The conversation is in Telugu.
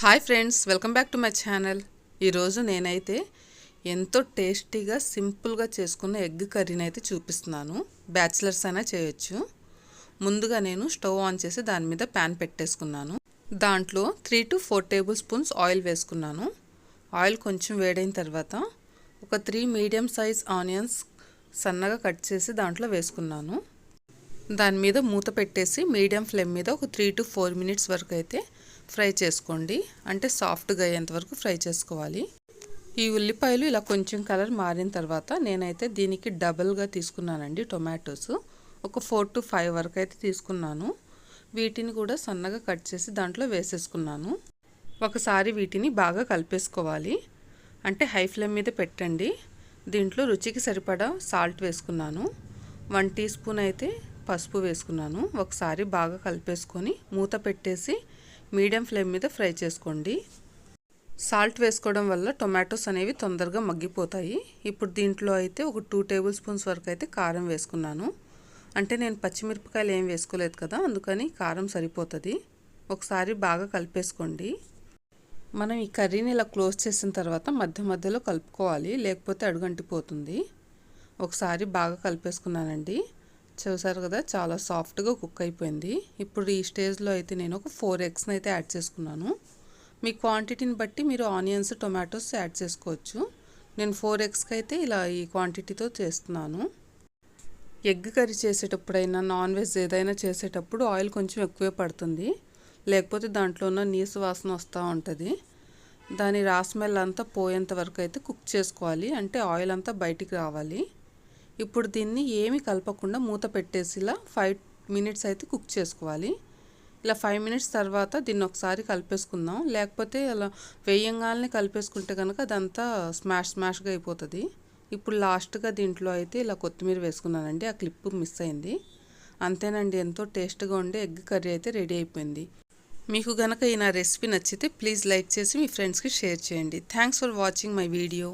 Hi friends, welcome back to my channel. ఈరోజు నేనైతే ఎంతో టేస్టీగా సింపుల్గా చేసుకున్న ఎగ్ కర్రీని అయితే చూపిస్తున్నాను. బ్యాచిలర్స్ అయినా చేయొచ్చు. ముందుగా నేను స్టవ్ ఆన్ చేసి దాని మీద ప్యాన్ పెట్టేసుకున్నాను. దాంట్లో 3 to 4 టేబుల్ స్పూన్స్ ఆయిల్ వేసుకున్నాను. ఆయిల్ కొంచెం వేడైన తర్వాత ఒక 3 మీడియం సైజ్ ఆనియన్స్ సన్నగా కట్ చేసి దాంట్లో వేసుకున్నాను. దాని మీద మూత పెట్టేసి మీడియం ఫ్లేమ్ మీద ఒక 3 to 4 మినిట్స్ వరకు అయితే ఫ్రై చేసుకోండి. అంటే సాఫ్ట్గా అయ్యేంత వరకు ఫ్రై చేసుకోవాలి. ఈ ఉల్లిపాయలు ఇలా కొంచెం కలర్ మారిన తర్వాత నేనైతే దీనికి డబుల్గా తీసుకున్నానండి టొమాటోస్. ఒక 4 to 5 వరకు అయితే తీసుకున్నాను. వీటిని కూడా సన్నగా కట్ చేసి దాంట్లో వేసేసుకున్నాను. ఒకసారి వీటిని బాగా కలిపేసుకోవాలి. అంటే హై ఫ్లేమ్ మీద పెట్టండి. దీంట్లో రుచికి సరిపడా సాల్ట్ వేసుకున్నాను. 1 టీ స్పూన్ అయితే పసుపు వేసుకున్నాను. ఒకసారి బాగా కలిపేసుకొని మూత పెట్టేసి మీడియం ఫ్లేమ్ మీద ఫ్రై చేసుకోండి. సాల్ట్ వేసుకోవడం వల్ల టొమాటోస్ అనేవి తొందరగా మగ్గిపోతాయి. ఇప్పుడు దీంట్లో అయితే ఒక 2 టేబుల్ స్పూన్స్ వరకు అయితే కారం వేసుకున్నాను. అంటే నేను పచ్చిమిరపకాయలు ఏం వేసుకోలేదు కదా, అందుకని కారం సరిపోతుంది. ఒకసారి బాగా కలిపేసుకోండి. మనం ఈ కర్రీని ఇలా క్లోజ్ చేసిన తర్వాత మధ్య మధ్యలో కలుపుకోవాలి, లేకపోతే అడుగంటిపోతుంది. ఒకసారి బాగా కలిపేసుకున్నానండి. చూసారు కదా, చాలా సాఫ్ట్గా కుక్ అయిపోయింది. ఇప్పుడు ఈ స్టేజ్లో అయితే నేను ఒక 4 ఎగ్స్ని అయితే యాడ్ చేసుకున్నాను. మీ క్వాంటిటీని బట్టి మీరు ఆనియన్స్, టొమాటోస్ యాడ్ చేసుకోవచ్చు. నేను 4 ఎగ్స్కి అయితే ఇలా ఈ క్వాంటిటీతో చేస్తున్నాను. ఎగ్ కర్రీ చేసేటప్పుడైనా నాన్ వెజ్ ఏదైనా చేసేటప్పుడు ఆయిల్ కొంచెం ఎక్కువే పడుతుంది, లేకపోతే దాంట్లో ఉన్న నీసు వాసన వస్తూ ఉంటుంది. దాని రా స్మెల్ అంతా పోయేంత వరకు అయితే కుక్ చేసుకోవాలి. అంటే ఆయిల్ అంతా బయటికి రావాలి. ఇప్పుడు దీన్ని ఏమీ కలపకుండా మూత పెట్టేసి ఇలా 5 మినిట్స్ అయితే కుక్ చేసుకోవాలి. ఇలా 5 మినిట్స్ తర్వాత దీన్ని ఒకసారి కలిపేసుకుందాం. లేకపోతే అలా వేయంగానే కలిపేసుకుంటే కనుక అదంతా స్మాష్గా అయిపోతుంది. ఇప్పుడు లాస్ట్గా దీంట్లో అయితే ఇలా కొత్తిమీర వేసుకున్నానండి. ఆ క్లిప్ మిస్ అయింది. అంతేనండి, ఎంతో టేస్ట్గా ఉండే ఎగ్ కర్రీ అయితే రెడీ అయిపోయింది. మీకు గనక ఈ నా రెసిపీ నచ్చితే ప్లీజ్ లైక్ చేసి మీ ఫ్రెండ్స్కి షేర్ చేయండి. Thanks for watching my video.